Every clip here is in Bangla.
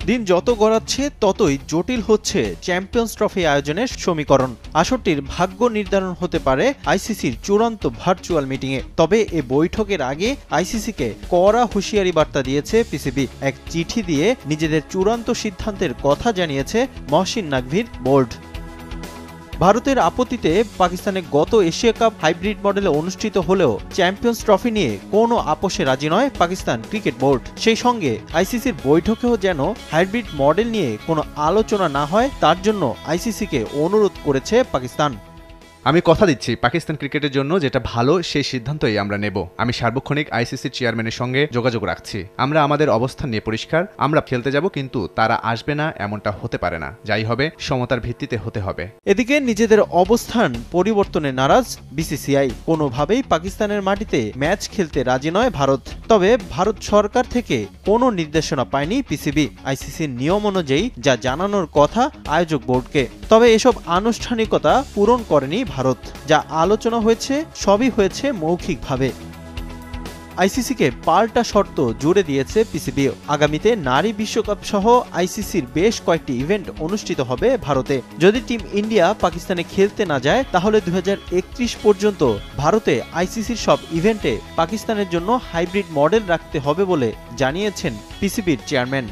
দিন যত গড়াচ্ছে ততই জটিল হচ্ছে চ্যাম্পিয়ন্স ট্রফি আয়োজনের সমীকরণ। আসরটির ভাগ্য নির্ধারণ হতে পারে আইসিসির চূড়ান্ত ভার্চুয়াল মিটিংয়ে। তবে এ বৈঠকের আগে আইসিসিকে কড়া হুঁশিয়ারি বার্তা দিয়েছে পিসিবি। এক চিঠি দিয়ে নিজেদের চূড়ান্ত সিদ্ধান্তের কথা জানিয়েছে মহসিন নাকভির বোর্ড। ভারতের আপত্তিতে পাকিস্তানে গত এশিয়া কাপ হাইব্রিড মডেলে অনুষ্ঠিত হলেও চ্যাম্পিয়ন্স ট্রফি নিয়ে কোনো আপোষে রাজি নয় পাকিস্তান ক্রিকেট বোর্ড। সেই সঙ্গে আইসিসির বৈঠকেও যেন হাইব্রিড মডেল নিয়ে কোনো আলোচনা না হয় তার জন্য আইসিসিকে অনুরোধ করেছে পাকিস্তান। আমি কথা দিচ্ছি পাকিস্তান ক্রিকেটের জন্য যেটা ভালো সেই সিদ্ধান্তই আমরা নেব। আমি সার্বক্ষণিক আইসিসির চেয়ারম্যানের সঙ্গে যোগাযোগ রাখছি। আমরা আমাদের অবস্থান নিয়ে পরিষ্কার। আমরা খেলতে যাব, কিন্তু তারা আসবে না এমনটা হতে পারে না। যাই হবে সমতার ভিত্তিতে হতে হবে। এদিকে নিজেদের অবস্থান পরিবর্তনে নারাজ বিসিসিআই। কোনোভাবেই পাকিস্তানের মাটিতে ম্যাচ খেলতে রাজি নয় ভারত। তবে ভারত সরকার থেকে কোনো নির্দেশনা পায়নি পিসিবি আইসিসির নিয়ম অনুযায়ী যা জানানোর কথা আয়োজক বোর্ডকে। তবে এসব আনুষ্ঠানিকতা পূরণ করেনি ভারত। যা আলোচনা হয়েছে সবই হয়েছে মৌখিকভাবে। আইসিসিকে পাল্টা শর্ত জুড়ে দিয়েছে পিসিবি। আগামীতে নারী বিশ্বকাপ সহ আইসিসির বেশ কয়েকটি ইভেন্ট অনুষ্ঠিত হবে ভারতে। যদি টিম ইন্ডিয়া পাকিস্তানে খেলতে না যায় তাহলে 2031 পর্যন্ত ভারতে আইসিসির সব ইভেন্টে পাকিস্তানের জন্য হাইব্রিড মডেল রাখতে হবে বলে জানিয়েছেন পিসিবির চেয়ারম্যান।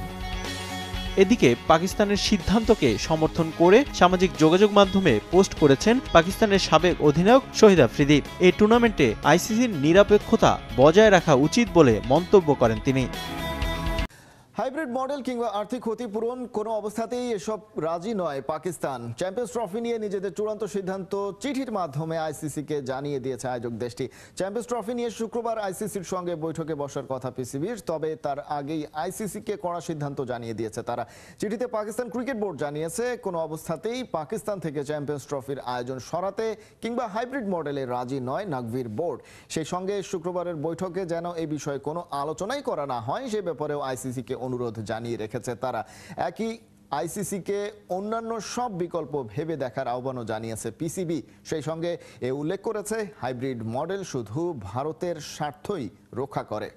এদিকে পাকিস্তানের সিদ্ধান্তকে সমর্থন করে সামাজিক যোগাযোগ মাধ্যমে পোস্ট করেছেন পাকিস্তানের সাবেক অধিনায়ক শহীদ আফ্রিদি। এই টুর্নামেন্টে আইসিসির নিরপেক্ষতা বজায় রাখা উচিত বলে মন্তব্য করেন তিনি। হাইব্রিড মডেল কিংবা আর্থিক ক্ষতিপূরণ কোনো অবস্থাতেই এসব রাজি নয় পাকিস্তান। চ্যাম্পিয়ন্স ট্রফি নিয়ে নিজেদের চূড়ান্ত সিদ্ধান্ত চিঠির মাধ্যমে আইসিসিকে জানিয়ে দিয়েছে আয়োজক দেশটি। চ্যাম্পিয়ন্স ট্রফি নিয়ে শুক্রবার আইসিসির সঙ্গে বৈঠকে বসার কথা পিসিবির। তবে তার আগেই আইসিসিকে কড়া সিদ্ধান্ত জানিয়ে দিয়েছে তারা। চিঠিতে পাকিস্তান ক্রিকেট বোর্ড জানিয়েছে কোনো অবস্থাতেই পাকিস্তান থেকে চ্যাম্পিয়ন্স ট্রফির আয়োজন সরাতে কিংবা হাইব্রিড মডেলে রাজি নয় নাকভির বোর্ড। সেই সঙ্গে শুক্রবারের বৈঠকে যেন এই বিষয়ে কোনো আলোচনাই করা না হয় সে ব্যাপারেও আইসিসিকে অনুরোধ জানিয়ে রেখেছে তারা। একই আইসিসিকে অন্যান্য সব বিকল্প ভেবে দেখার আহ্বানও জানিয়েছে পিসিবি। সেই সঙ্গে উল্লেখ করেছে হাইব্রিড মডেল শুধু ভারতের স্বার্থই রক্ষা করে।